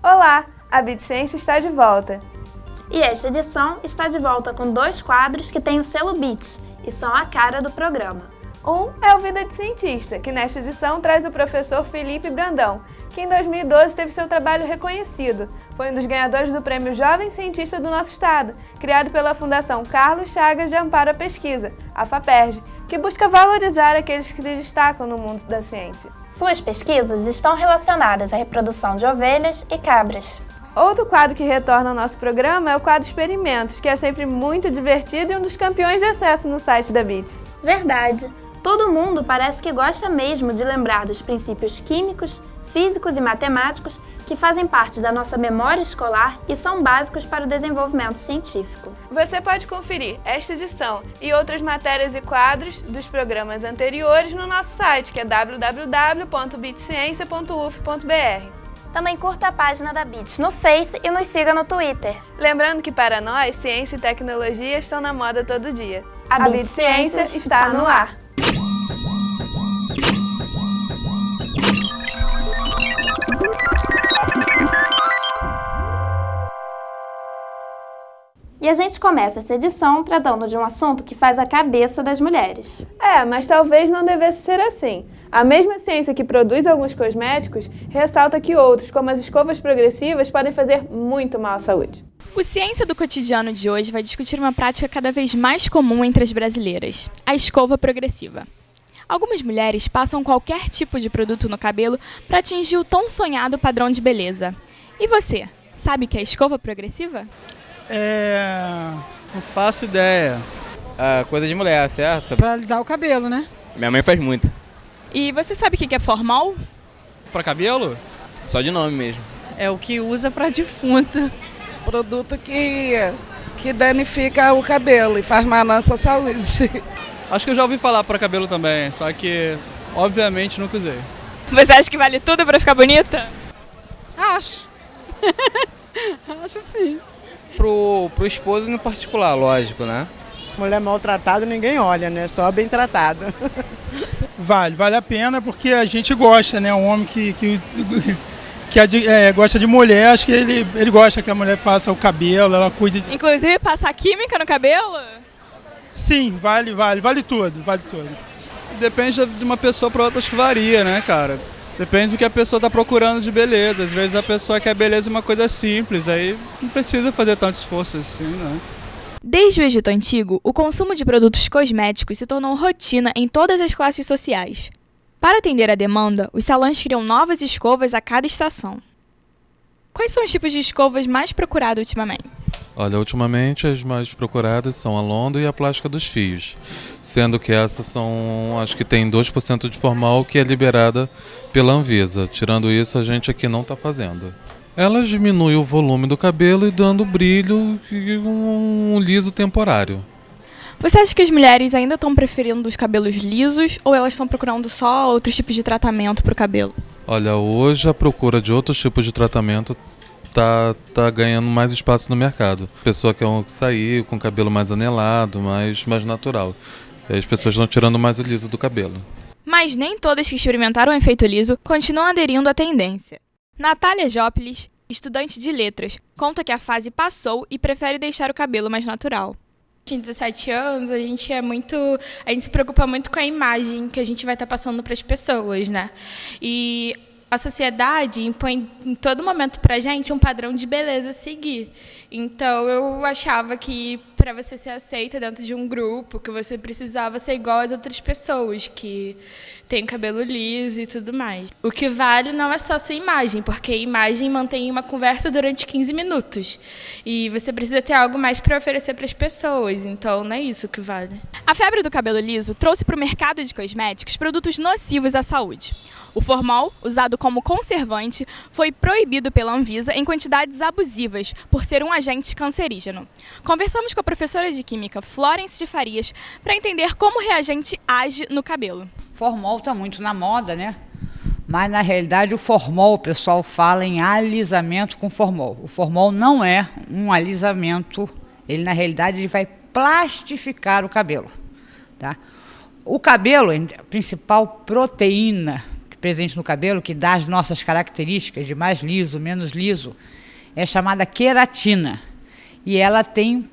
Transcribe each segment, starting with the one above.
Olá, a BitCiência está de volta. E esta edição está de volta com 2 quadros que têm o selo BIT e são a cara do programa. Um é o Vida de Cientista, que nesta edição traz o professor Felipe Brandão, que em 2012 teve seu trabalho reconhecido. Foi um dos ganhadores do Prêmio Jovem Cientista do nosso estado, criado pela Fundação Carlos Chagas de Amparo à Pesquisa, a FAPERJ, que busca valorizar aqueles que se destacam no mundo da ciência. Suas pesquisas estão relacionadas à reprodução de ovelhas e cabras. Outro quadro que retorna ao nosso programa é o quadro Experimentos, que é sempre muito divertido e um dos campeões de acesso no site da BIT. Verdade! Todo mundo parece que gosta mesmo de lembrar dos princípios químicos, físicos e matemáticos que fazem parte da nossa memória escolar e são básicos para o desenvolvimento científico. Você pode conferir esta edição e outras matérias e quadros dos programas anteriores no nosso site, que é www.bitciencia.uf.br. Também curta a página da BIT no Face e nos siga no Twitter. Lembrando que para nós, ciência e tecnologia estão na moda todo dia. A BitCiência está no ar. E a gente começa essa edição tratando de um assunto que faz a cabeça das mulheres. Mas talvez não devesse ser assim. A mesma ciência que produz alguns cosméticos ressalta que outros, como as escovas progressivas, podem fazer muito mal à saúde. O Ciência do Cotidiano de hoje vai discutir uma prática cada vez mais comum entre as brasileiras, a escova progressiva. Algumas mulheres passam qualquer tipo de produto no cabelo para atingir o tão sonhado padrão de beleza. E você, sabe o que é escova progressiva? Não faço ideia. Coisa de mulher, certo? Pra alisar o cabelo, né? Minha mãe faz muito. E você sabe o que é formol? Pra cabelo? Só de nome mesmo. É o que usa pra defunto. Produto que danifica o cabelo e faz mal à nossa saúde. Acho que eu já ouvi falar pra cabelo também, só que obviamente nunca usei. Você acha que vale tudo pra ficar bonita? Acho. Acho sim. Pro esposo no particular, lógico, né? Mulher maltratada ninguém olha, né? Só bem tratado. Vale a pena porque a gente gosta, né? Um homem que gosta de mulher, acho que ele gosta que a mulher faça o cabelo, ela cuide. Inclusive passar química no cabelo? Sim, vale tudo. Depende de uma pessoa para outra, acho que varia, né, cara? Depende do que a pessoa tá procurando de beleza. Às vezes a pessoa quer beleza uma coisa simples, aí não precisa fazer tanto esforço assim, né? Desde o Egito Antigo, o consumo de produtos cosméticos se tornou rotina em todas as classes sociais. Para atender a demanda, os salões criam novas escovas a cada estação. Quais são os tipos de escovas mais procurados ultimamente? Olha, ultimamente as mais procuradas são a Londo e a plástica dos fios, sendo que essas são, acho que tem 2% de formol que é liberada pela Anvisa. Tirando isso, a gente aqui não está fazendo. Elas diminuem o volume do cabelo e dando brilho e um liso temporário. Você acha que as mulheres ainda estão preferindo os cabelos lisos ou elas estão procurando só outros tipos de tratamento para o cabelo? Olha, hoje a procura de outros tipos de tratamento tá ganhando mais espaço no mercado. A pessoa quer sair com o cabelo mais anelado, mais natural. E as pessoas estão tirando mais o liso do cabelo. Mas nem todas que experimentaram o efeito liso continuam aderindo à tendência. Natália Jópilis, estudante de letras, conta que a fase passou e prefere deixar o cabelo mais natural. Em 17 anos, a gente se preocupa muito com a imagem que a gente vai estar passando para as pessoas, né? E a sociedade impõe em todo momento para a gente um padrão de beleza a seguir. Então, eu achava que para você ser aceita dentro de um grupo, que você precisava ser igual às outras pessoas, que têm cabelo liso e tudo mais. O que vale não é só a sua imagem, porque a imagem mantém uma conversa durante 15 minutos. E você precisa ter algo mais para oferecer para as pessoas, então não é isso que vale. A febre do cabelo liso trouxe para o mercado de cosméticos produtos nocivos à saúde. O formol, usado como conservante, foi proibido pela Anvisa em quantidades abusivas, por ser um agente cancerígeno. Conversamos com a professora de Química Florence de Farias para entender como o reagente age no cabelo. Formol está muito na moda, né? Mas, na realidade, o formol, o pessoal fala em alisamento com formol. O formol não é um alisamento, ele, na realidade, ele vai plastificar o cabelo, tá? O cabelo, a principal proteína presente no cabelo, que dá as nossas características de mais liso, menos liso, é chamada queratina. E ela tem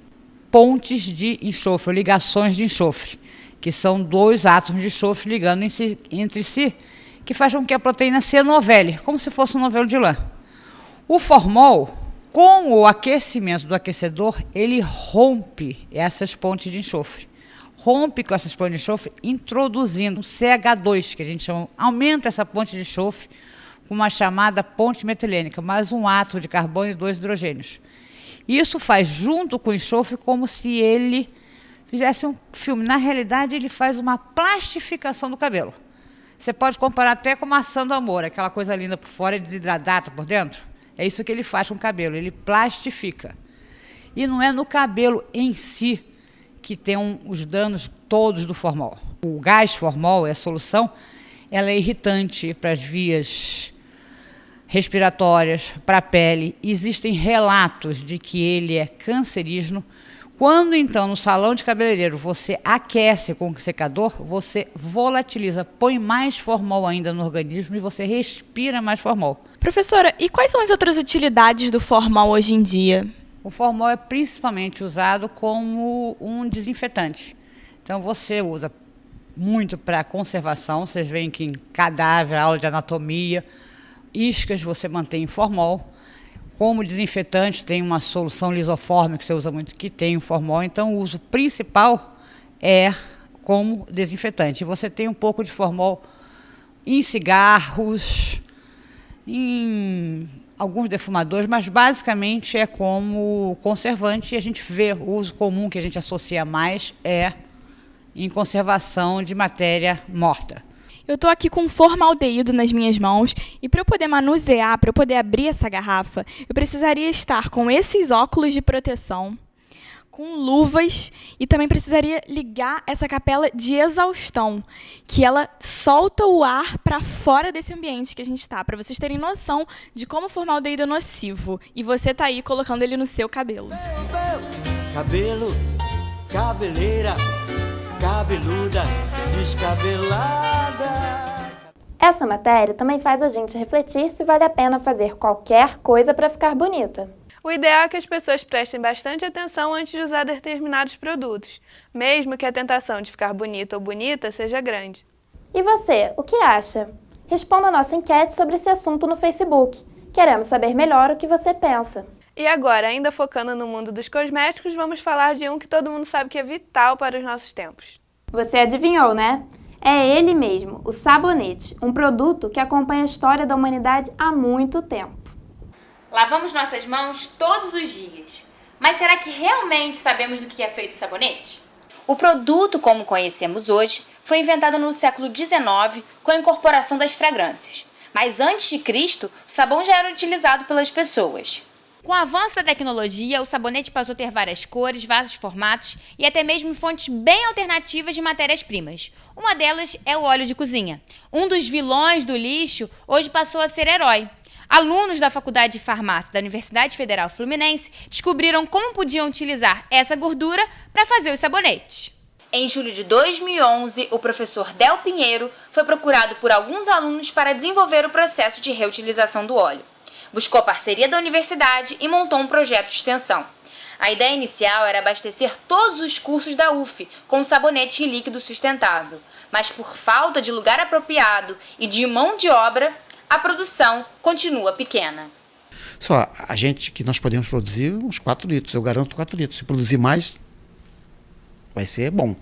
pontes de enxofre, ligações de enxofre, que são 2 átomos de enxofre ligando entre si, que faz com que a proteína se enovele, como se fosse um novelo de lã. O formol, com o aquecimento do aquecedor, ele rompe essas pontes de enxofre. Rompe com essas pontes de enxofre, introduzindo CH2, que a gente chama, aumenta essa ponte de enxofre com uma chamada ponte metilênica, mais um átomo de carbono e 2 hidrogênios. Isso faz, junto com o enxofre, como se ele fizesse um filme. Na realidade, ele faz uma plastificação do cabelo. Você pode comparar até com maçã do amor, aquela coisa linda por fora e desidradada por dentro. É isso que ele faz com o cabelo, ele plastifica. E não é no cabelo em si que tem os danos todos do formol. O gás formol, a solução, ela é irritante para as vias respiratórias, para a pele. Existem relatos de que ele é cancerígeno. Quando, então, no salão de cabeleireiro, você aquece com o secador, você volatiliza, põe mais formol ainda no organismo e você respira mais formol. Professora, e quais são as outras utilidades do formol hoje em dia? O formol é principalmente usado como um desinfetante. Então, você usa muito para conservação, vocês veem que em cadáver, aula de anatomia, iscas você mantém em formol. Como desinfetante, tem uma solução lisoforme que você usa muito, que tem o formol. Então, o uso principal é como desinfetante. Você tem um pouco de formol em cigarros, em alguns defumadores, mas basicamente é como conservante. E a gente vê o uso comum que a gente associa mais é em conservação de matéria morta. Eu estou aqui com formaldeído nas minhas mãos e para eu poder manusear, para eu poder abrir essa garrafa, eu precisaria estar com esses óculos de proteção, com luvas e também precisaria ligar essa capela de exaustão, que ela solta o ar para fora desse ambiente que a gente está, para vocês terem noção de como o formaldeído é nocivo. E você está aí colocando ele no seu cabelo. Cabelo, cabeleira, cabeluda, descabelada. Essa matéria também faz a gente refletir se vale a pena fazer qualquer coisa para ficar bonita. O ideal é que as pessoas prestem bastante atenção antes de usar determinados produtos, mesmo que a tentação de ficar bonita ou bonita seja grande. E você, o que acha? Responda a nossa enquete sobre esse assunto no Facebook. Queremos saber melhor o que você pensa. E agora, ainda focando no mundo dos cosméticos, vamos falar de um que todo mundo sabe que é vital para os nossos tempos. Você adivinhou, né? É ele mesmo, o sabonete, um produto que acompanha a história da humanidade há muito tempo. Lavamos nossas mãos todos os dias. Mas será que realmente sabemos do que é feito o sabonete? O produto, como conhecemos hoje, foi inventado no século XIX com a incorporação das fragrâncias. Mas antes de Cristo, o sabão já era utilizado pelas pessoas. Com o avanço da tecnologia, o sabonete passou a ter várias cores, vários formatos e até mesmo fontes bem alternativas de matérias-primas. Uma delas é o óleo de cozinha. Um dos vilões do lixo hoje passou a ser herói. Alunos da Faculdade de Farmácia da Universidade Federal Fluminense descobriram como podiam utilizar essa gordura para fazer os sabonetes. Em julho de 2011, o professor Del Pinheiro foi procurado por alguns alunos para desenvolver o processo de reutilização do óleo. Buscou a parceria da universidade e montou um projeto de extensão. A ideia inicial era abastecer todos os cursos da UF com sabonete líquido sustentável, mas por falta de lugar apropriado e de mão de obra, a produção continua pequena. Só a gente que nós podemos produzir uns 4 litros, eu garanto 4 litros. Se produzir mais, vai ser bom.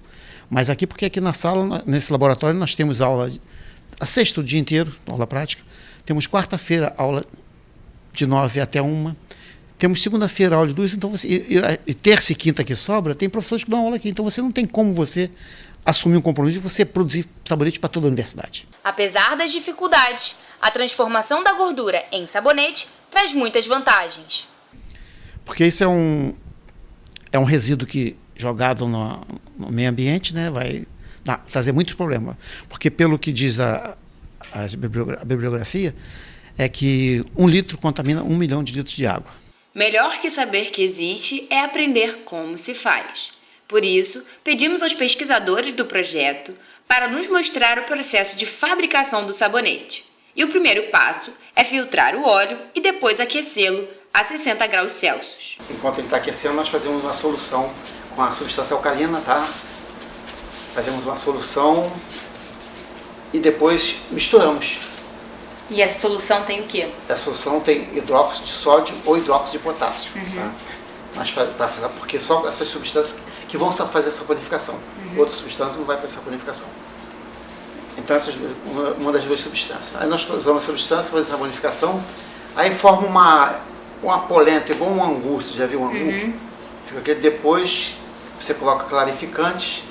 Mas aqui, porque aqui na sala, nesse laboratório, nós temos aula a sexta o dia inteiro, aula prática. Temos quarta-feira aula de 9 até 1. Temos segunda-feira aula de 2, então e terça e quinta que sobra, tem professores que dão aula aqui. Então você não tem como você assumir um compromisso de você produzir sabonete para toda a universidade. Apesar das dificuldades, a transformação da gordura em sabonete traz muitas vantagens. Porque isso é um resíduo que, jogado no meio ambiente, né, vai trazer muitos problemas. Porque, pelo que diz a bibliografia, é que 1 litro contamina 1 milhão de litros de água. Melhor que saber que existe é aprender como se faz. Por isso, pedimos aos pesquisadores do projeto para nos mostrar o processo de fabricação do sabonete. E o primeiro passo é filtrar o óleo e depois aquecê-lo a 60 graus Celsius. Enquanto ele está aquecendo, nós fazemos uma solução com a substância alcalina, tá? Fazemos uma solução e depois misturamos. E essa solução tem o quê? Essa solução tem hidróxido de sódio ou hidróxido de potássio. Tá? Mas porque só essas substâncias que vão fazer essa saponificação. Outra substância não vai fazer essa saponificação. Então, essa é uma das duas substâncias. Aí nós usamos a substância, fazemos a saponificação, aí forma uma polenta, igual um angu, você já viu um angu? Fica aquele, depois você coloca clarificantes,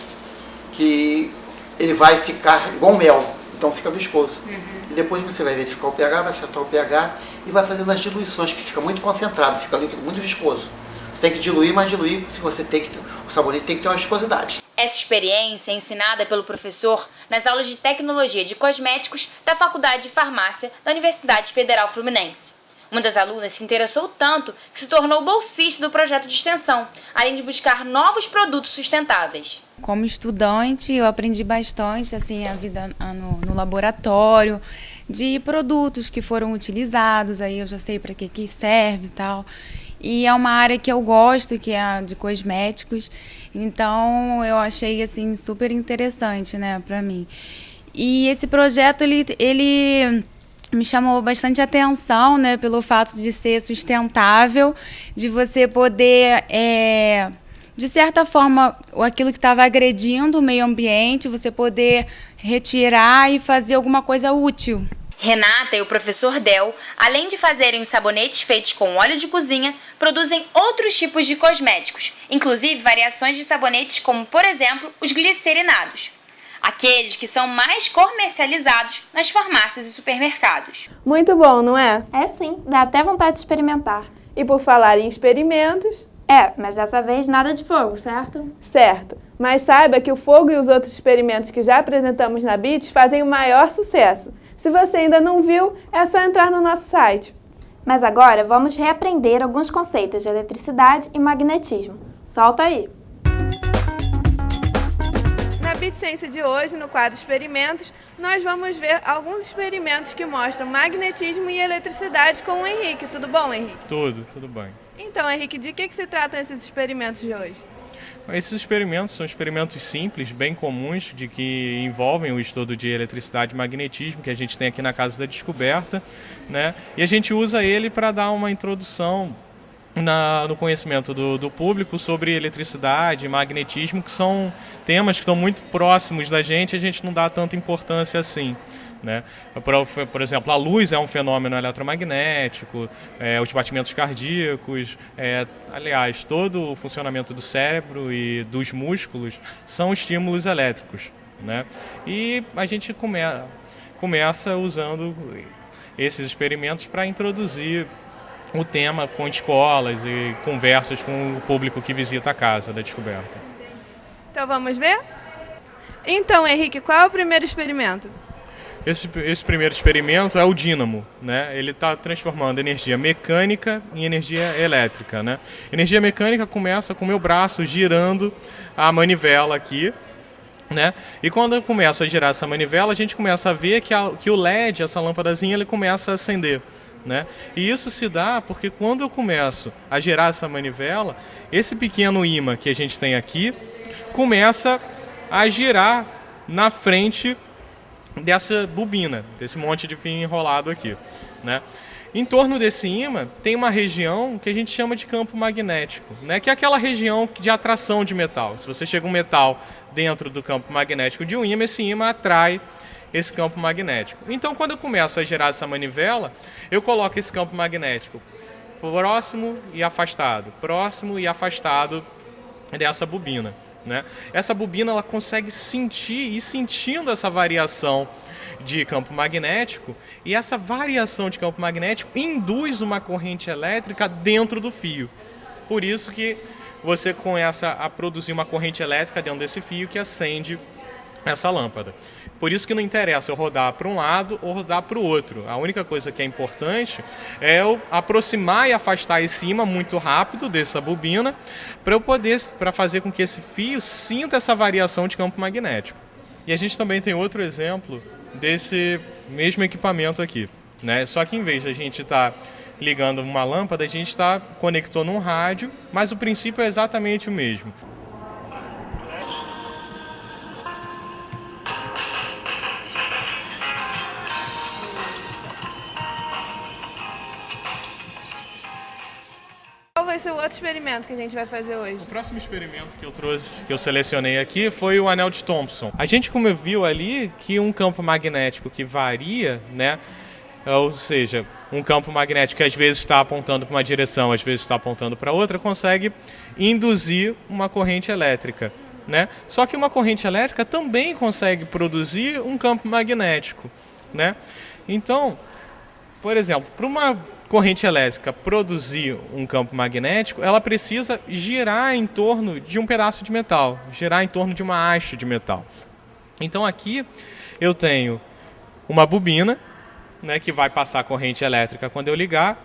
que ele vai ficar igual mel, então fica viscoso. E depois você vai verificar o pH, vai acertar o pH e vai fazendo as diluições, que fica muito concentrado, fica líquido muito viscoso. Você tem que diluir, mas diluir, o sabonete tem que ter uma viscosidade. Essa experiência é ensinada pelo professor nas aulas de Tecnologia de Cosméticos da Faculdade de Farmácia da Universidade Federal Fluminense. Uma das alunas se interessou tanto que se tornou bolsista do projeto de extensão, além de buscar novos produtos sustentáveis. Como estudante, eu aprendi bastante assim, a vida no laboratório, de produtos que foram utilizados, aí eu já sei para que serve e tal. E é uma área que eu gosto, que é a de cosméticos, então eu achei assim, super interessante, né, para mim. E esse projeto, ele me chamou bastante atenção, né, pelo fato de ser sustentável, de você poder, de certa forma, aquilo que estava agredindo o meio ambiente, você poder retirar e fazer alguma coisa útil. Renata e o professor Del, além de fazerem os sabonetes feitos com óleo de cozinha, produzem outros tipos de cosméticos, inclusive variações de sabonetes como, por exemplo, os glicerinados. Aqueles que são mais comercializados nas farmácias e supermercados. Muito bom, não é? É sim, dá até vontade de experimentar. E por falar em experimentos... Mas dessa vez nada de fogo, certo? Certo, mas saiba que o fogo e os outros experimentos que já apresentamos na BITS fazem o maior sucesso. Se você ainda não viu, é só entrar no nosso site. Mas agora vamos reaprender alguns conceitos de eletricidade e magnetismo. Solta aí! Na BitCiência de hoje, no quadro Experimentos, nós vamos ver alguns experimentos que mostram magnetismo e eletricidade com o Henrique. Tudo bom, Henrique? Tudo bem. Então, Henrique, de que se tratam esses experimentos de hoje? Esses experimentos são experimentos simples, bem comuns, de que envolvem o estudo de eletricidade e magnetismo, que a gente tem aqui na Casa da Descoberta, né? E a gente usa ele para dar uma introdução no conhecimento do público sobre eletricidade e magnetismo, que são temas que estão muito próximos da gente, a gente não dá tanta importância assim. Né? Por exemplo, a luz é um fenômeno eletromagnético, os batimentos cardíacos, aliás, todo o funcionamento do cérebro e dos músculos são estímulos elétricos. Né? E a gente começa usando esses experimentos para introduzir o tema com escolas e conversas com o público que visita a Casa da Descoberta. Então vamos ver? Então, Henrique, qual é o primeiro experimento? Esse primeiro experimento é o dínamo, né? Ele está transformando energia mecânica em energia elétrica, né? Energia mecânica começa com o meu braço girando a manivela aqui, né? E quando eu começo a girar essa manivela, a gente começa a ver que o LED, essa lâmpadazinha, ele começa a acender, né? E isso se dá porque quando eu começo a girar essa manivela, esse pequeno ímã que a gente tem aqui começa a girar na frente dessa bobina, desse monte de fio enrolado aqui, né? Em torno desse ímã tem uma região que a gente chama de campo magnético, né? Que é aquela região de atração de metal. Se você chega um metal dentro do campo magnético de um ímã, esse ímã atrai esse campo magnético. Então, quando eu começo a girar essa manivela, eu coloco esse campo magnético próximo e afastado dessa bobina. Né? Essa bobina ela consegue sentir e sentindo essa variação de campo magnético, e essa variação de campo magnético induz uma corrente elétrica dentro do fio. Por isso que você começa a produzir uma corrente elétrica dentro desse fio que acende essa lâmpada. Por isso que não interessa eu rodar para um lado ou rodar para o outro. A única coisa que é importante é eu aproximar e afastar esse ímã muito rápido dessa bobina para fazer com que esse fio sinta essa variação de campo magnético. E a gente também tem outro exemplo desse mesmo equipamento aqui, né? Só que em vez de a gente estar ligando uma lâmpada, a gente conectou num rádio, mas o princípio é exatamente o mesmo. Qual vai ser o outro experimento que a gente vai fazer hoje? O próximo experimento que eu trouxe, que eu selecionei aqui, foi o anel de Thomson. A gente como viu ali que um campo magnético que varia, né? Ou seja, um campo magnético que às vezes está apontando para uma direção, às vezes está apontando para outra, consegue induzir uma corrente elétrica, né? Só que uma corrente elétrica também consegue produzir um campo magnético, né? Então, por exemplo, para uma corrente elétrica produzir um campo magnético, ela precisa girar em torno de um pedaço de metal, girar em torno de uma haste de metal. Então aqui eu tenho uma bobina, né, que vai passar corrente elétrica quando eu ligar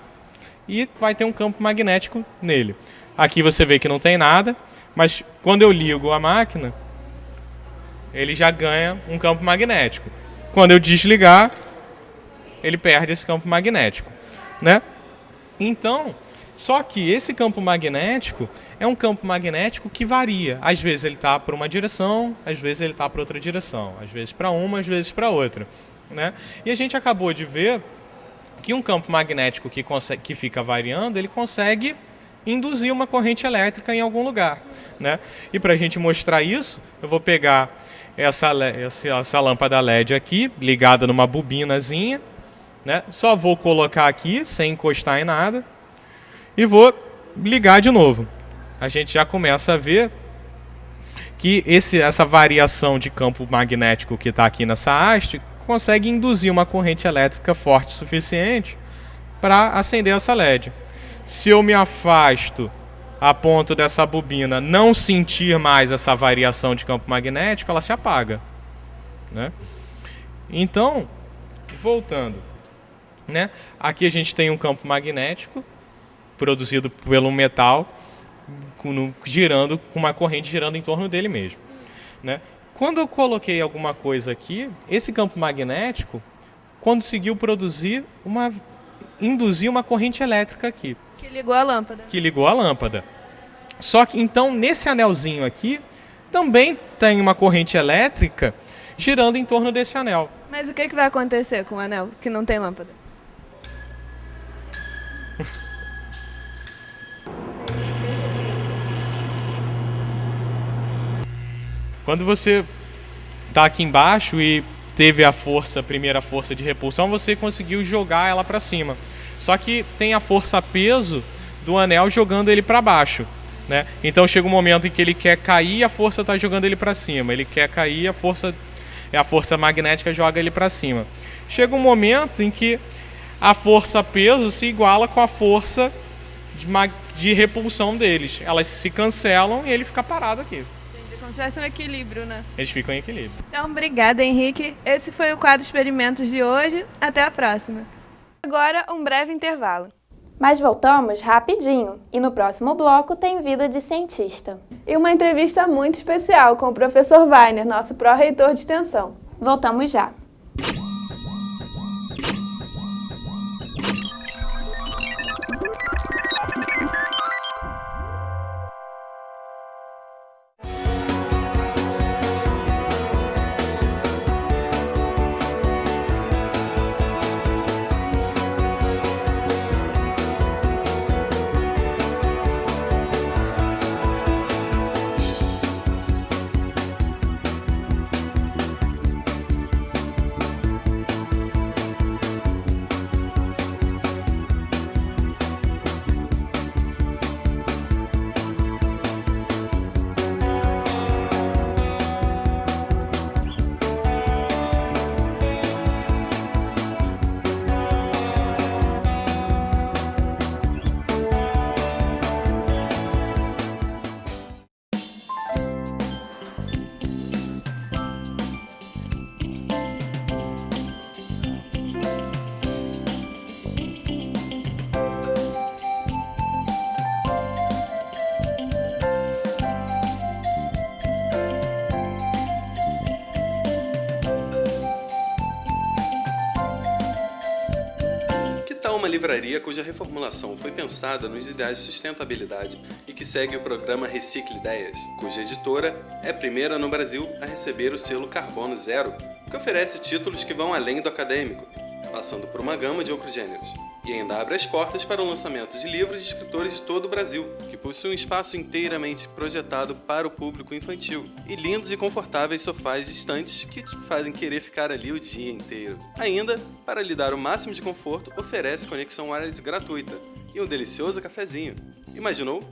e vai ter um campo magnético nele. Aqui você vê que não tem nada, mas quando eu ligo a máquina, ele já ganha um campo magnético. Quando eu desligar, ele perde esse campo magnético, né? Então, só que esse campo magnético é um campo magnético que varia. Às vezes ele está para uma direção, às vezes ele está para outra direção, às vezes para uma, às vezes para outra, né? E a gente acabou de ver que um campo magnético que fica variando, ele consegue induzir uma corrente elétrica em algum lugar, né? E para a gente mostrar isso, eu vou pegar essa lâmpada LED aqui, ligada numa bobinazinha, né? Só vou colocar aqui, sem encostar em nada, e vou ligar de novo. A gente já começa a ver que essa variação de campo magnético que está aqui nessa haste consegue induzir uma corrente elétrica forte o suficiente para acender essa LED. Se eu me afasto a ponto dessa bobina não sentir mais essa variação de campo magnético, ela se apaga, né? Então, voltando, né? Aqui a gente tem um campo magnético produzido pelo metal girando, com uma corrente girando em torno dele mesmo, né? Quando eu coloquei alguma coisa aqui, esse campo magnético conseguiu induzir uma corrente elétrica aqui. Que ligou a lâmpada. Que ligou a lâmpada. Só que então nesse anelzinho aqui também tem uma corrente elétrica girando em torno desse anel. Mas o que vai acontecer com o anel que não tem lâmpada? Quando você está aqui embaixo e teve a primeira força de repulsão, você conseguiu jogar ela para cima. Só que tem a força-peso do anel jogando ele para baixo, né? Então chega um momento em que ele quer cair e a força está jogando ele para cima. Ele quer cair, a força magnética joga ele para cima. Chega um momento em que a força-peso se iguala com a força de repulsão deles. Elas se cancelam e ele fica parado aqui. Como se tivesse um equilíbrio, né? Eles ficam em equilíbrio. Então, obrigada, Henrique. Esse foi o quadro Experimentos de hoje. Até a próxima. Agora, um breve intervalo. Mas voltamos rapidinho e no próximo bloco tem Vida de Cientista. E uma entrevista muito especial com o professor Wagner, nosso pró-reitor de extensão. Voltamos já. livraria cuja reformulação foi pensada nos ideais de sustentabilidade e que segue o programa Recicle Ideias, cuja editora é a primeira no Brasil a receber o selo Carbono Zero, que oferece títulos que vão além do acadêmico, passando por uma gama de outros gêneros. E ainda abre as portas para o lançamento de livros de escritores de todo o Brasil, que possuem um espaço inteiramente projetado para o público infantil, e lindos e confortáveis sofás e estantes que te fazem querer ficar ali o dia inteiro. Ainda, para lhe dar o máximo de conforto, oferece conexão wireless gratuita e um delicioso cafezinho. Imaginou?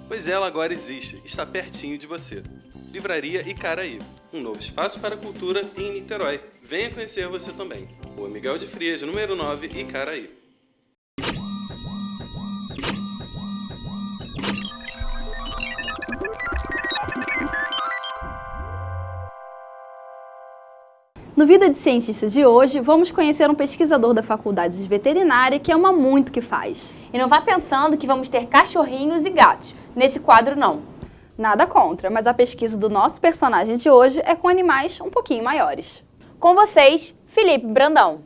Pois ela agora existe, está pertinho de você. Livraria Icaraí, um novo espaço para a cultura em Niterói. Venha conhecer você também. Rua Miguel de Frias, número 9, Icaraí. No Vida de Cientista de hoje, vamos conhecer um pesquisador da Faculdade de Veterinária que ama muito o que faz. E não vá pensando que vamos ter cachorrinhos e gatos. Nesse quadro, não. Nada contra, mas a pesquisa do nosso personagem de hoje é com animais um pouquinho maiores. Com vocês, Felipe Brandão.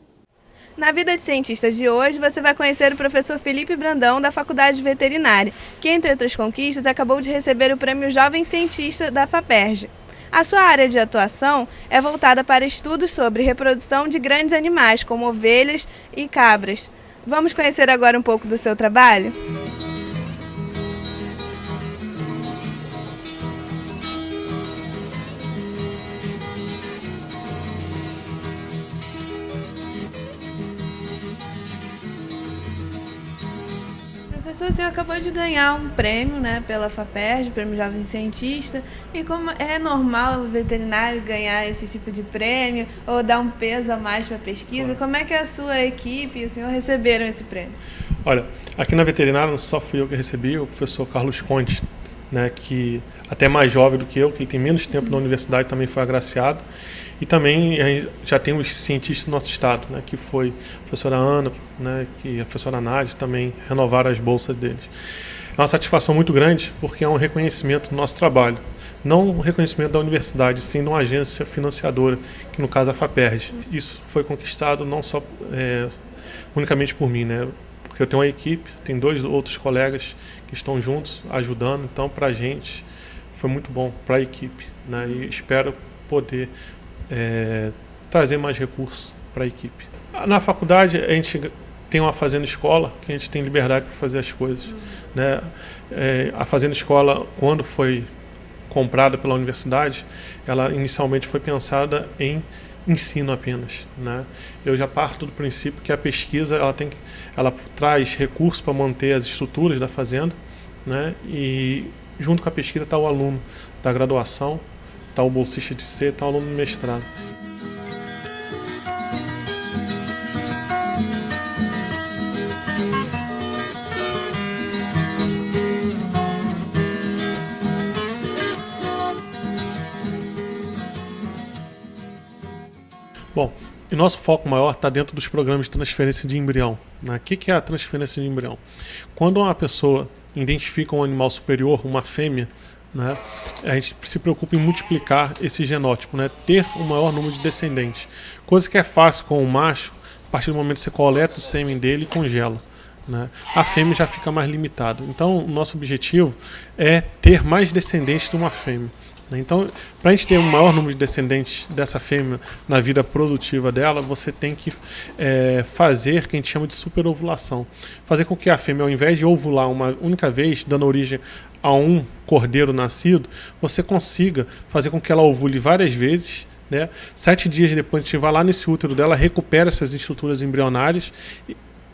Na Vida de Cientista de hoje, você vai conhecer o professor Felipe Brandão, da Faculdade de Veterinária, que, entre outras conquistas, acabou de receber o Prêmio Jovem Cientista da FAPERJ. A sua área de atuação é voltada para estudos sobre reprodução de grandes animais, como ovelhas e cabras. Vamos conhecer agora um pouco do seu trabalho? Professor, o senhor acabou de ganhar um prêmio, né, pela FAPERJ, Prêmio Jovem Cientista, e como é normal o veterinário ganhar esse tipo de prêmio ou dar um peso a mais para a pesquisa, como é que a sua equipe e o senhor receberam esse prêmio? Olha, aqui na veterinária não só fui eu que recebi, o professor Carlos Conte, né, que até mais jovem do que eu, que ele tem menos tempo na universidade, também foi agraciado. E também já tem os cientistas do nosso estado, né, que foi a professora Ana, né, que a professora Nádia, também renovaram as bolsas deles. É uma satisfação muito grande porque é um reconhecimento do nosso trabalho. Não um reconhecimento da universidade, sim de uma agência financiadora, que no caso é a FAPERJ. Isso foi conquistado não só unicamente por mim, né, porque eu tenho uma equipe, tem 2 outros colegas que estão juntos, ajudando. Então, para a gente, foi muito bom para a equipe, né, e espero poder trazer mais recursos para a equipe. Na faculdade, a gente tem uma fazenda escola, que a gente tem liberdade para fazer as coisas. Né? A fazenda escola, quando foi comprada pela universidade, ela inicialmente foi pensada em ensino apenas. Né? Eu já parto do princípio que a pesquisa ela traz recursos para manter as estruturas da fazenda, né? E junto com a pesquisa está o aluno da graduação, está o bolsista de C, está o aluno do mestrado. Bom, e nosso foco maior está dentro dos programas de transferência de embrião. Né? O que é a transferência de embrião? Quando uma pessoa identifica um animal superior, uma fêmea, né, a gente se preocupa em multiplicar esse genótipo, né, ter um maior número de descendentes. Coisa que é fácil com o macho, a partir do momento que você coleta o sêmen dele e congela. Né, a fêmea já fica mais limitada. Então, o nosso objetivo é ter mais descendentes de uma fêmea. Então, para a gente ter um maior número de descendentes dessa fêmea na vida produtiva dela, você tem que fazer o que a gente chama de superovulação. Fazer com que a fêmea, ao invés de ovular uma única vez, dando origem a um cordeiro nascido, você consiga fazer com que ela ovule várias vezes, né? 7 dias depois a gente vai lá nesse útero dela, recupera essas estruturas embrionárias,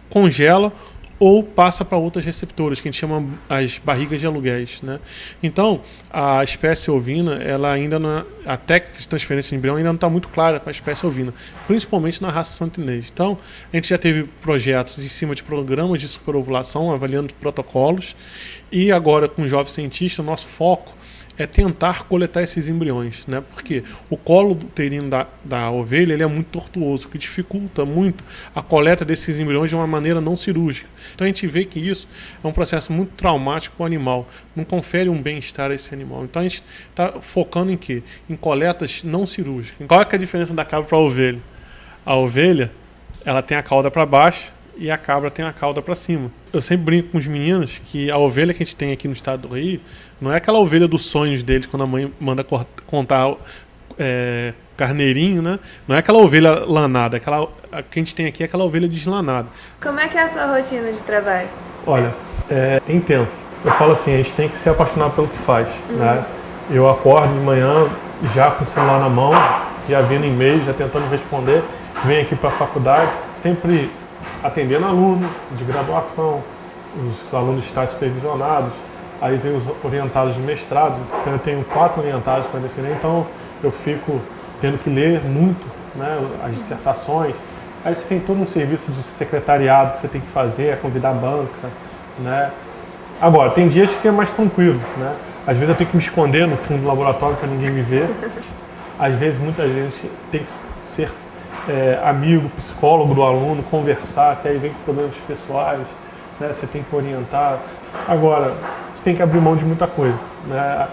congela ou passa para outras receptoras, que a gente chama as barrigas de aluguéis. Né? Então, a espécie ovina, ela ainda não, a técnica de transferência de embrião ainda não está muito clara para a espécie ovina, principalmente na raça santinês. Então, a gente já teve projetos em cima de programas de superovulação, avaliando protocolos, e agora, com o Jovem Cientista, nosso foco é tentar coletar esses embriões, né? Porque o colo uterino da ovelha ele é muito tortuoso, o que dificulta muito a coleta desses embriões de uma maneira não cirúrgica. Então a gente vê que isso é um processo muito traumático para o animal, não confere um bem-estar a esse animal. Então a gente está focando em quê? Em coletas não cirúrgicas. Qual é a diferença da cabra para a ovelha? A ovelha ela tem a cauda para baixo e a cabra tem a cauda para cima. Eu sempre brinco com os meninos que a ovelha que a gente tem aqui no estado do Rio não é aquela ovelha dos sonhos deles quando a mãe manda contar carneirinho, né? Não é aquela ovelha lanada, a que a gente tem aqui é aquela ovelha deslanada. Como é que é a sua rotina de trabalho? Olha, é intensa. Eu falo assim, a gente tem que ser apaixonado pelo que faz, né? Eu acordo de manhã já com o celular na mão, já vendo e-mail, já tentando responder, venho aqui para a faculdade, sempre atendendo aluno de graduação, os alunos de estágio supervisionados, aí vem os orientados de mestrado, então eu tenho 4 orientados para defender, então eu fico tendo que ler muito, né, as dissertações. Aí você tem todo um serviço de secretariado que você tem que fazer, convidar a banca, né. Agora, tem dias que é mais tranquilo, né, às vezes eu tenho que me esconder no fundo do laboratório para ninguém me ver, às vezes, muitas vezes, tem que ser amigo, psicólogo do aluno, conversar, que aí vem com problemas pessoais, né, você tem que orientar. Agora, você tem que abrir mão de muita coisa, né.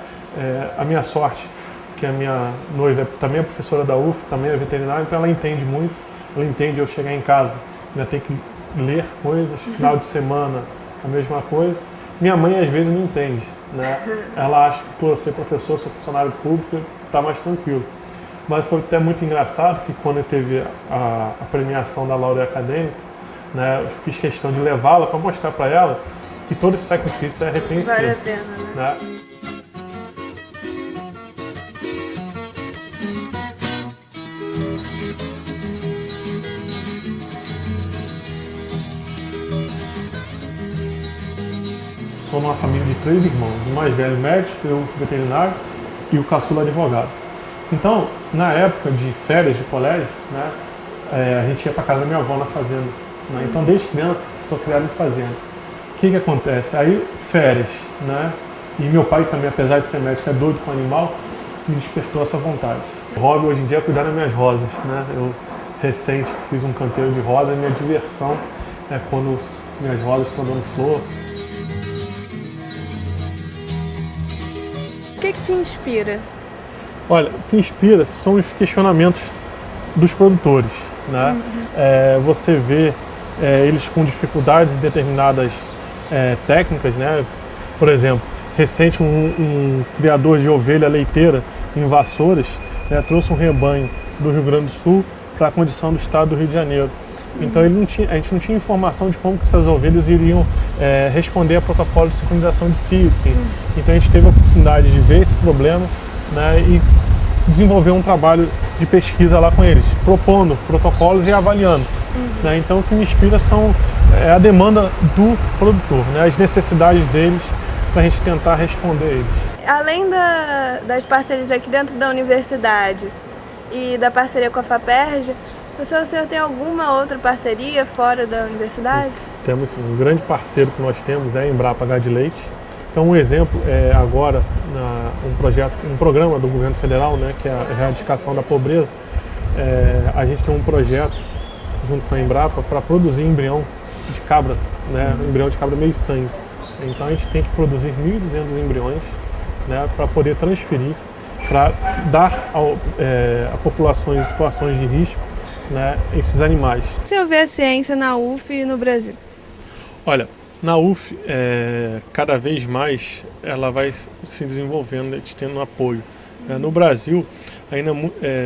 A minha sorte, que a minha noiva também é professora da UF, também é veterinária, então ela entende muito, ela entende eu chegar em casa, ainda ter que ler coisas, final de semana, a mesma coisa. Minha mãe às vezes não entende, né? Ela acha que por ser professor, sou funcionário público, está mais tranquilo. Mas foi até muito engraçado que quando teve a premiação da Laurea Acadêmica, né, eu fiz questão de levá-la para mostrar para ela que todo esse sacrifício é reconhecido. Vale a pena, né? Somos uma família de 3 irmãos, o mais velho médico, eu veterinário e o caçula advogado. Então, na época de férias de colégio, né, a gente ia para casa da minha avó na fazenda. Né? Então, desde criança, estou criado em fazenda. O que acontece? Aí, férias, né? E meu pai também, apesar de ser médico, é doido com animal, me despertou essa vontade. O hobby hoje em dia é cuidar das minhas rosas, né? Eu recente fiz um canteiro de rosas e minha diversão é quando minhas rosas estão dando flor. O que te inspira? Olha, o que inspira são os questionamentos dos produtores, né? Você vê eles com dificuldades em determinadas técnicas, né? Por exemplo, recente um criador de ovelha leiteira em Vassouras trouxe um rebanho do Rio Grande do Sul para a condição do estado do Rio de Janeiro. Então a gente não tinha informação de como que essas ovelhas iriam responder a protocolo de sincronização de cio. Então a gente teve a oportunidade de ver esse problema, né, e desenvolver um trabalho de pesquisa lá com eles, propondo protocolos e avaliando. Né? Então o que me inspira é a demanda do produtor, né, as necessidades deles, para a gente tentar responder eles. Além das parcerias aqui dentro da universidade e da parceria com a FAPERJ, o senhor tem alguma outra parceria fora da universidade? Sim. Temos um grande parceiro que nós temos, é a Embrapa Gado de Leite. Então um exemplo é agora um programa do governo federal, né, que é a erradicação da pobreza. A gente tem um projeto junto com a Embrapa para produzir embrião de cabra, né, embrião de cabra meio sangue. Então a gente tem que produzir 1.200 embriões, né, para poder transferir, para dar a populações em situações de risco, né, esses animais. O senhor vê a ciência na UF e no Brasil? Olha, na UF, cada vez mais ela vai se desenvolvendo, a gente tendo apoio. No Brasil, ainda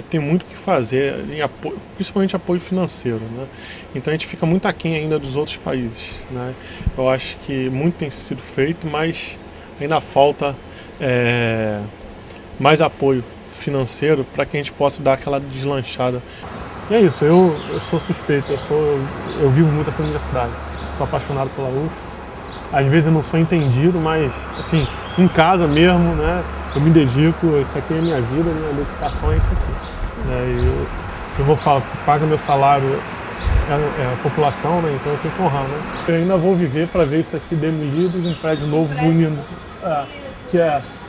tem muito o que fazer, em apoio, principalmente apoio financeiro. Né? Então a gente fica muito aquém ainda dos outros países. Né? Eu acho que muito tem sido feito, mas ainda falta mais apoio financeiro para que a gente possa dar aquela deslanchada. E é isso, eu sou suspeito, eu vivo muito essa universidade, sou apaixonado pela UF. Às vezes eu não sou entendido, mas assim, em casa mesmo, né, eu me dedico, isso aqui é minha vida, minha dedicação é isso aqui. Né, eu vou falar, paga meu salário a população, né, então eu tenho que honrar. Né. Eu ainda vou viver para ver isso aqui demolido e um prédio novo, bonito.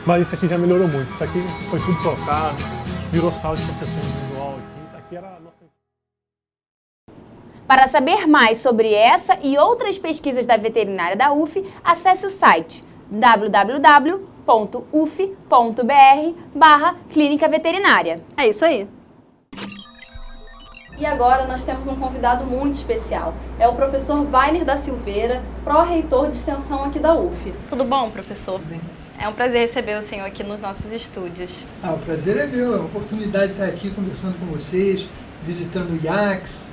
Mas isso aqui já melhorou muito, isso aqui foi tudo trocado, virou sala de proteção individual aqui, isso aqui era a nossa... Para saber mais sobre essa e outras pesquisas da veterinária da UF, acesse o site www.uf.br/clínica veterinária. É isso aí. E agora nós temos um convidado muito especial. É o professor Vainer da Silveira, pró-reitor de extensão aqui da UF. Tudo bom, professor? Tudo bem. É um prazer receber o senhor aqui nos nossos estúdios. O prazer é meu, é uma oportunidade de estar aqui conversando com vocês, visitando o IACS.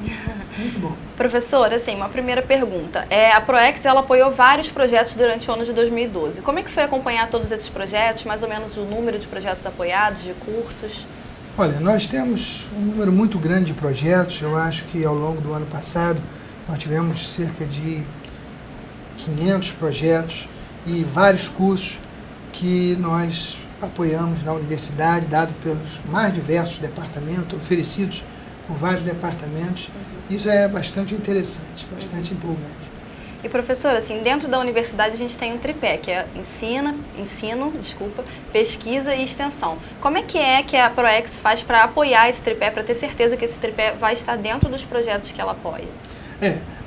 Muito bom. Professor, assim, uma primeira pergunta. A ProEx, ela apoiou vários projetos durante o ano de 2012. Como é que foi acompanhar todos esses projetos, mais ou menos o número de projetos apoiados, de cursos? Olha, nós temos um número muito grande de projetos. Eu acho que ao longo do ano passado nós tivemos cerca de 500 projetos e vários cursos que nós apoiamos na universidade, dado pelos mais diversos departamentos, oferecidos por vários departamentos. Isso é bastante interessante, bastante empolgante. E professor, assim, dentro da universidade a gente tem um tripé, que é ensino, pesquisa e extensão. Como é que a ProEx faz para apoiar esse tripé, para ter certeza que esse tripé vai estar dentro dos projetos que ela apoia?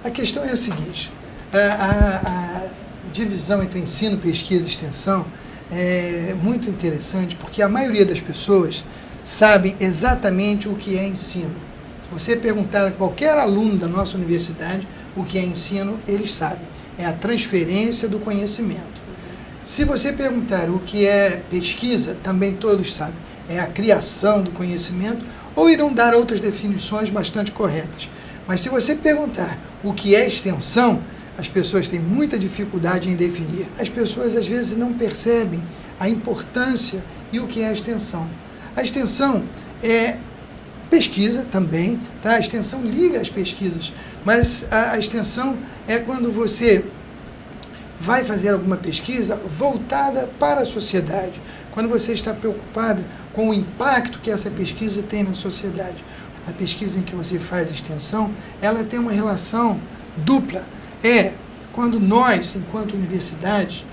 A questão é a seguinte, a divisão entre ensino, pesquisa e extensão é muito interessante, porque a maioria das pessoas sabem exatamente o que é ensino. Se você perguntar a qualquer aluno da nossa universidade o que é ensino, eles sabem. É a transferência do conhecimento. Se você perguntar o que é pesquisa, também todos sabem. É a criação do conhecimento, ou irão dar outras definições bastante corretas. Mas se você perguntar o que é extensão, as pessoas têm muita dificuldade em definir. As pessoas às vezes não percebem a importância e o que é a extensão. A extensão é pesquisa também, tá? A extensão liga as pesquisas, mas a extensão é quando você vai fazer alguma pesquisa voltada para a sociedade, quando você está preocupada com o impacto que essa pesquisa tem na sociedade. A pesquisa em que você faz extensão, ela tem uma relação dupla. Quando nós, enquanto universidade,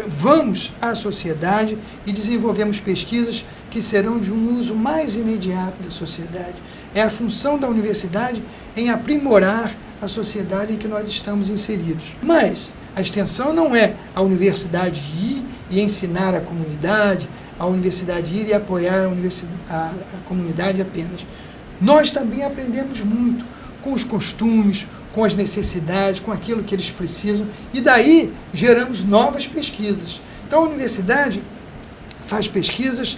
vamos à sociedade e desenvolvemos pesquisas que serão de um uso mais imediato da sociedade. É a função da universidade em aprimorar a sociedade em que nós estamos inseridos. Mas a extensão não é a universidade ir e ensinar a comunidade, a universidade ir e apoiar a comunidade apenas. Nós também aprendemos muito com os costumes, com as necessidades, com aquilo que eles precisam, e daí geramos novas pesquisas. Então a universidade faz pesquisas,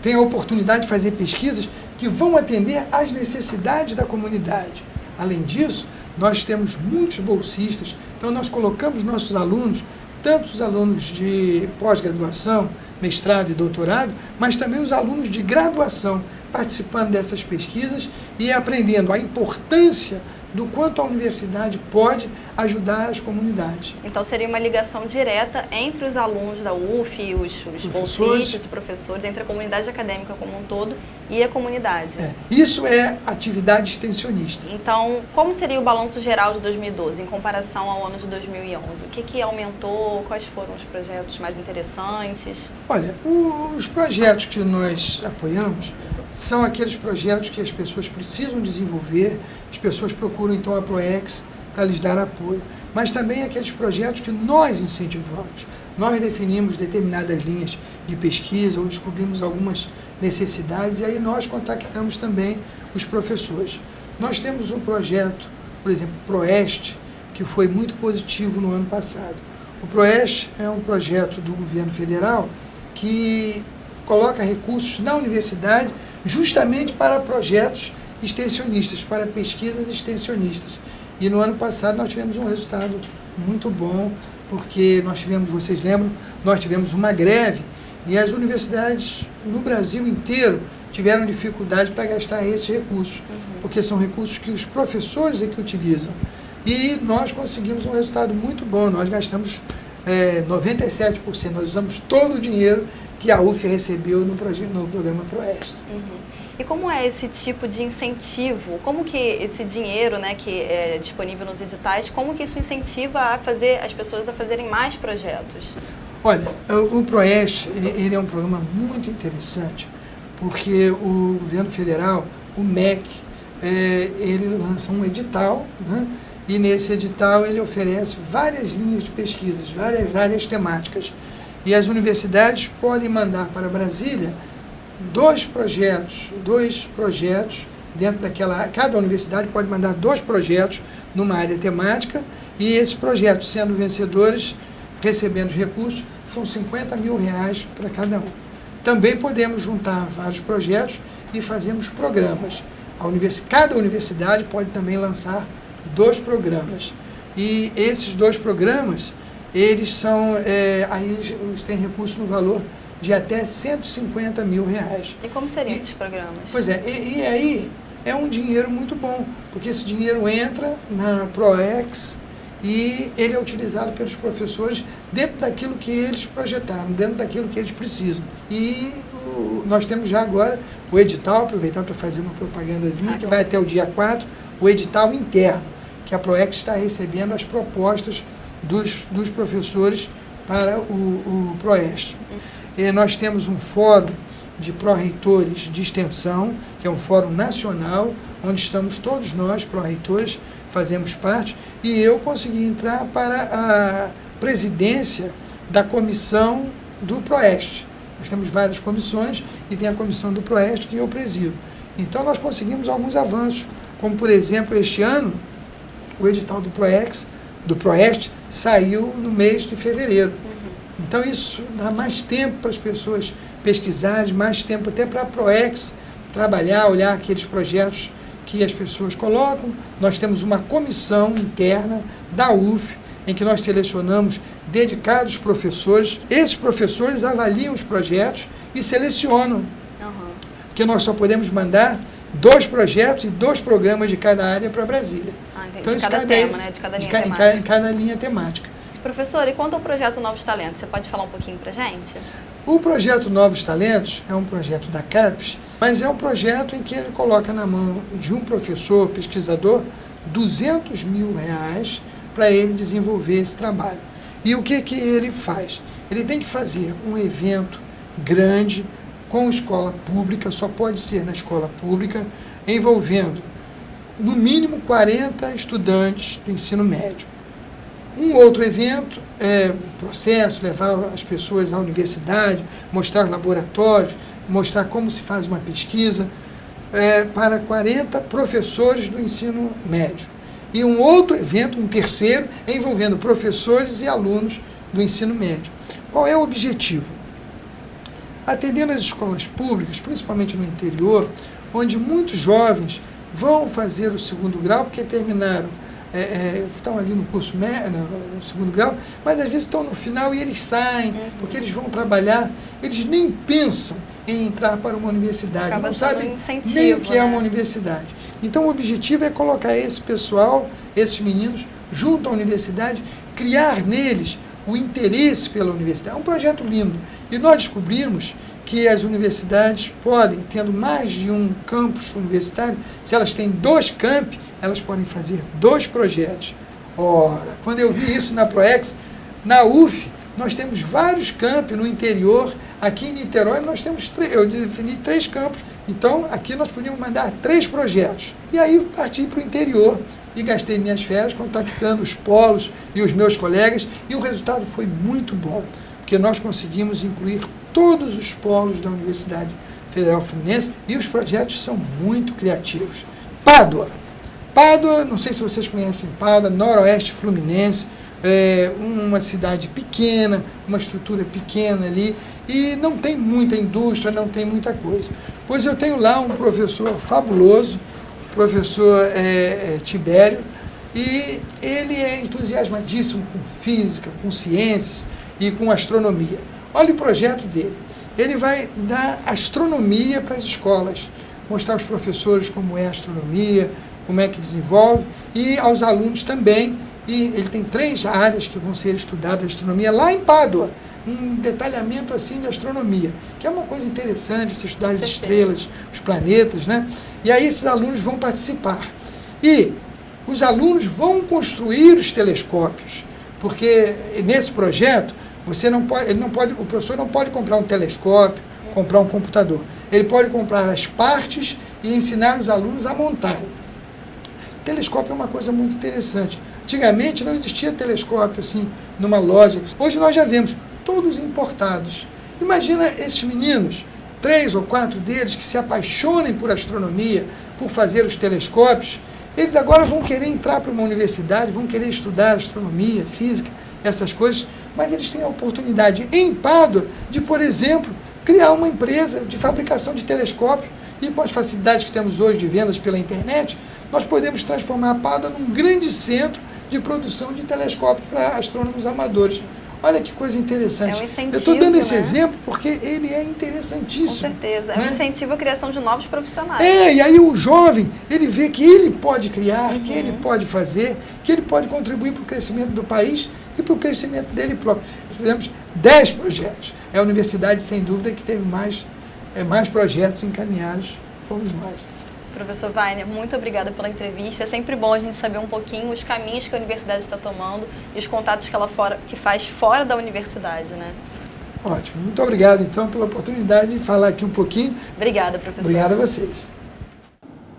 tem a oportunidade de fazer pesquisas que vão atender às necessidades da comunidade. Além disso, nós temos muitos bolsistas, então nós colocamos nossos alunos, tanto os alunos de pós-graduação, mestrado e doutorado, mas também os alunos de graduação, participando dessas pesquisas e aprendendo a importância do quanto a universidade pode ajudar as comunidades. Então seria uma ligação direta entre os alunos da UF, os bolsistas, os professores, entre a comunidade acadêmica como um todo e a comunidade. Isso é atividade extensionista. Então, como seria o balanço geral de 2012 em comparação ao ano de 2011? O que aumentou? Quais foram os projetos mais interessantes? Olha, os projetos que nós apoiamos são aqueles projetos que as pessoas precisam desenvolver, as pessoas procuram então a ProEx para lhes dar apoio, mas também aqueles projetos que nós incentivamos. Nós definimos determinadas linhas de pesquisa ou descobrimos algumas necessidades e aí nós contactamos também os professores. Nós temos um projeto, por exemplo, ProEst, que foi muito positivo no ano passado. O ProEst é um projeto do governo federal que coloca recursos na universidade justamente para projetos extensionistas, para pesquisas extensionistas. E no ano passado nós tivemos um resultado muito bom, porque nós tivemos, vocês lembram, nós tivemos uma greve e as universidades no Brasil inteiro tiveram dificuldade para gastar esses recursos, porque são recursos que os professores é que utilizam. E nós conseguimos um resultado muito bom, nós gastamos 97%, nós usamos todo o dinheiro que a UF recebeu no programa ProEst. E como é esse tipo de incentivo? Como que esse dinheiro, né, que é disponível nos editais, como que isso incentiva as pessoas a fazerem mais projetos? Olha, o ProEst, ele é um programa muito interessante, porque o governo federal, o MEC, ele lança um edital, né, e nesse edital ele oferece várias linhas de pesquisas, várias áreas temáticas. E as universidades podem mandar para Brasília dois projetos dentro daquela... Cada universidade pode mandar 2 projetos numa área temática, e esses projetos, sendo vencedores, recebendo os recursos, são R$50 mil para cada um. Também podemos juntar vários projetos e fazermos programas. Cada universidade pode também lançar 2 programas. E esses 2 programas, eles são, aí eles têm recurso no valor de até R$150 mil. E como seriam esses programas? Pois é, e aí é um dinheiro muito bom, porque esse dinheiro entra na PROEX e ele é utilizado pelos professores dentro daquilo que eles projetaram, dentro daquilo que eles precisam. E nós temos já agora o edital, aproveitar para fazer uma propagandazinha, que vai até o dia 4, o edital interno, que a PROEX está recebendo as propostas dos professores para o PROEST. E nós temos um fórum de pró-reitores de extensão, que é um fórum nacional, onde estamos todos nós, pró-reitores, fazemos parte, e eu consegui entrar para a presidência da comissão do PROEST. Nós temos várias comissões e tem a comissão do PROEST que eu presido. Então nós conseguimos alguns avanços, como por exemplo, este ano, o edital do PROEST saiu no mês de fevereiro. Então isso dá mais tempo para as pessoas pesquisarem, mais tempo até para a PROEX trabalhar, olhar aqueles projetos que as pessoas colocam. Nós temos uma comissão interna da UF, em que nós selecionamos dedicados professores. Esses professores avaliam os projetos e selecionam, porque nós só podemos mandar 2 projetos e 2 programas de cada área para Brasília. Então, de cada tema, né? De cada linha temática. Em cada linha temática. Professor, e quanto ao projeto Novos Talentos, você pode falar um pouquinho para a gente? O projeto Novos Talentos é um projeto da CAPES, mas é um projeto em que ele coloca na mão de um professor, pesquisador, R$200 mil para ele desenvolver esse trabalho. E o que ele faz? Ele tem que fazer um evento grande com escola pública, só pode ser na escola pública, envolvendo no mínimo 40 estudantes do ensino médio. Um outro evento processo, levar as pessoas à universidade, mostrar laboratórios, mostrar como se faz uma pesquisa, para 40 professores do ensino médio. E um outro evento, um terceiro, envolvendo professores e alunos do ensino médio. Qual é o objetivo? Atendendo as escolas públicas, principalmente no interior, onde muitos jovens vão fazer o 2º grau, porque terminaram, estão ali no curso médio, no 2º grau, mas às vezes estão no final e eles saem, porque eles vão trabalhar, eles nem pensam em entrar para uma universidade, acaba não sabem incentivo, nem o que né? é uma universidade. Então o objetivo é colocar esse pessoal, esses meninos, junto à universidade, criar neles o interesse pela universidade. É um projeto lindo. E nós descobrimos que as universidades podem, tendo mais de um campus universitário, se elas têm 2 campi, elas podem fazer 2 projetos. Ora, quando eu vi isso na PROEX, na UF, nós temos vários campi no interior. Aqui em Niterói nós temos eu defini 3 campos. Então, aqui nós podíamos mandar 3 projetos. E aí eu parti para o interior e gastei minhas férias contactando os polos e os meus colegas, e o resultado foi muito bom, porque nós conseguimos incluir todos os polos da Universidade Federal Fluminense e os projetos são muito criativos. Pádua, não sei se vocês conhecem Pádua, noroeste fluminense, uma cidade pequena, uma estrutura pequena ali, e não tem muita indústria, não tem muita coisa. Pois eu tenho lá um professor fabuloso, o professor Tibério, e ele é entusiasmadíssimo com física, com ciências e com astronomia. Olha o projeto dele. Ele vai dar astronomia para as escolas, mostrar aos professores como é a astronomia, como é que desenvolve, e aos alunos também. E ele tem 3 áreas que vão ser estudadas de astronomia lá em Pádua, um detalhamento assim de astronomia, que é uma coisa interessante, se estudar as estrelas, os planetas, né? E aí esses alunos vão participar. E os alunos vão construir os telescópios, porque nesse projeto o professor não pode comprar um telescópio, comprar um computador. Ele pode comprar as partes e ensinar os alunos a montarem. Telescópio é uma coisa muito interessante. Antigamente não existia telescópio assim numa loja. Hoje nós já vemos todos importados. Imagina esses meninos, 3 ou 4 deles que se apaixonem por astronomia, por fazer os telescópios, eles agora vão querer entrar para uma universidade, vão querer estudar astronomia, física, essas coisas, mas eles têm a oportunidade em Pádua de, por exemplo, criar uma empresa de fabricação de telescópios, e com as facilidades que temos hoje de vendas pela internet, nós podemos transformar a Pádua num grande centro de produção de telescópios para astrônomos amadores. Olha que coisa interessante. É um incentivo, eu estou dando esse né? exemplo porque ele é interessantíssimo. Com certeza. É né? um incentivo à criação de novos profissionais. E aí o jovem, ele vê que ele pode criar, que ele pode fazer, que ele pode contribuir para o crescimento do país e para o crescimento dele próprio. Nós fizemos 10 projetos. É a universidade, sem dúvida, que teve mais projetos encaminhados, fomos nós. Professor Wagner, muito obrigada pela entrevista. É sempre bom a gente saber um pouquinho os caminhos que a universidade está tomando e os contatos que faz fora da universidade, né? Ótimo. Muito obrigado, então, pela oportunidade de falar aqui um pouquinho. Obrigada, professor. Obrigado a vocês.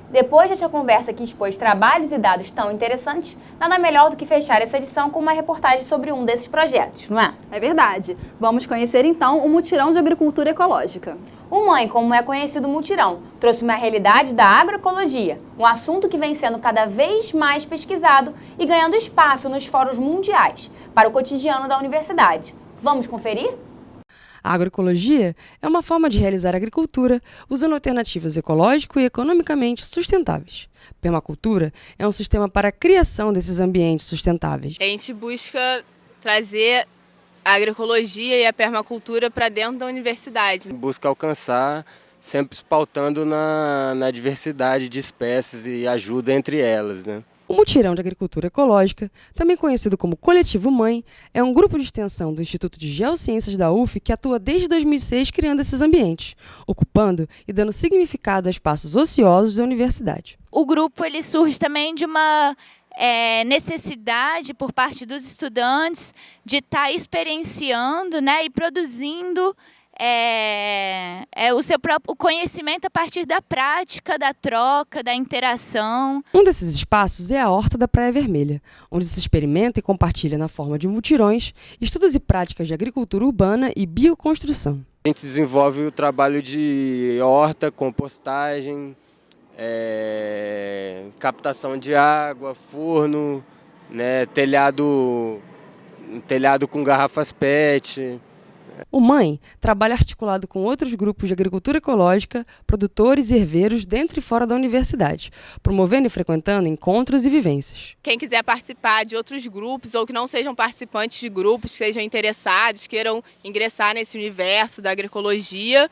Depois desta conversa que expôs trabalhos e dados tão interessantes, nada melhor do que fechar essa edição com uma reportagem sobre um desses projetos, não é? É verdade. Vamos conhecer então o Mutirão de Agricultura Ecológica. O MAE, como é conhecido o mutirão, trouxe uma realidade da agroecologia, um assunto que vem sendo cada vez mais pesquisado e ganhando espaço nos fóruns mundiais para o cotidiano da universidade. Vamos conferir? A agroecologia é uma forma de realizar agricultura usando alternativas ecológico e economicamente sustentáveis. Permacultura é um sistema para a criação desses ambientes sustentáveis. A gente busca trazer a agroecologia e a permacultura para dentro da universidade. Busca alcançar, sempre pautando na diversidade de espécies e ajuda entre elas, né? O Mutirão de Agricultura Ecológica, também conhecido como Coletivo Mãe, é um grupo de extensão do Instituto de Geociências da UF que atua desde 2006 criando esses ambientes, ocupando e dando significado a espaços ociosos da universidade. O grupo ele surge também de uma necessidade por parte dos estudantes de estar experienciando, né, e produzindo o seu próprio conhecimento a partir da prática, da troca, da interação. Um desses espaços é a Horta da Praia Vermelha, onde se experimenta e compartilha na forma de mutirões estudos e práticas de agricultura urbana e bioconstrução. A gente desenvolve o trabalho de horta, compostagem, captação de água, forno, né, telhado com garrafas PET. O MAE trabalha articulado com outros grupos de agricultura ecológica, produtores e herveiros dentro e fora da universidade, promovendo e frequentando encontros e vivências. Quem quiser participar de outros grupos ou que não sejam participantes de grupos, que sejam interessados, queiram ingressar nesse universo da agroecologia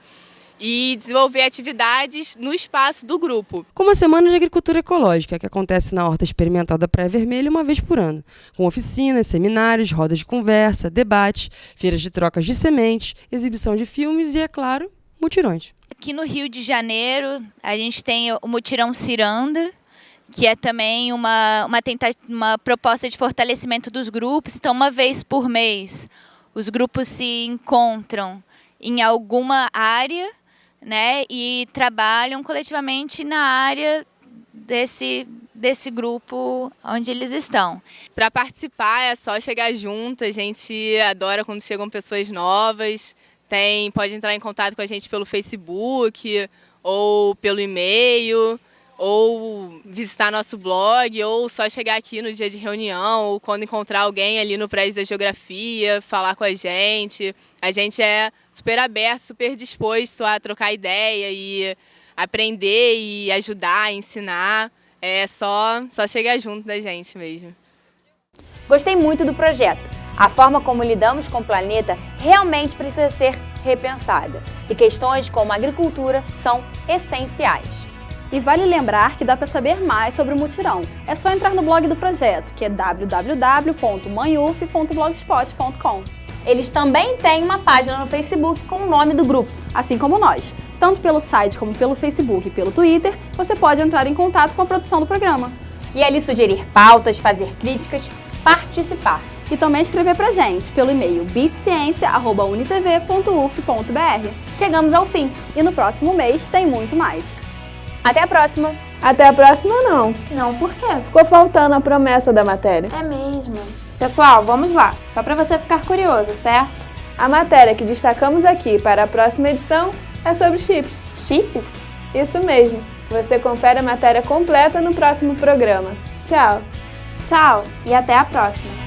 e desenvolver atividades no espaço do grupo. Como a Semana de Agricultura Ecológica, que acontece na Horta Experimental da Praia Vermelha uma vez por ano, com oficinas, seminários, rodas de conversa, debates, feiras de trocas de sementes, exibição de filmes e, é claro, mutirões. Aqui no Rio de Janeiro, a gente tem o Mutirão Ciranda, que é também uma proposta de fortalecimento dos grupos. Então, uma vez por mês, os grupos se encontram em alguma área, né, e trabalham coletivamente na área desse grupo onde eles estão. Para participar é só chegar junto, a gente adora quando chegam pessoas novas, pode entrar em contato com a gente pelo Facebook ou pelo e-mail, ou visitar nosso blog, ou só chegar aqui no dia de reunião, ou quando encontrar alguém ali no prédio da geografia, falar com a gente. A gente é super aberto, super disposto a trocar ideia e aprender e ajudar, ensinar. É só chegar junto da gente mesmo. Gostei muito do projeto. A forma como lidamos com o planeta realmente precisa ser repensada. E questões como a agricultura são essenciais. E vale lembrar que dá para saber mais sobre o Mutirão. É só entrar no blog do projeto, que é www.manhuf.blogspot.com. Eles também têm uma página no Facebook com o nome do grupo. Assim como nós. Tanto pelo site como pelo Facebook e pelo Twitter, você pode entrar em contato com a produção do programa. E ali sugerir pautas, fazer críticas, participar. E também escrever pra gente pelo e-mail bitciência@unitv.uf.br. Chegamos ao fim. E no próximo mês tem muito mais. Até a próxima! Até a próxima não. Não, por quê? Ficou faltando a promessa da matéria. É mesmo. Pessoal, vamos lá. Só para você ficar curioso, certo? A matéria que destacamos aqui para a próxima edição é sobre chips. Chips? Isso mesmo. Você confere a matéria completa no próximo programa. Tchau! Tchau e até a próxima!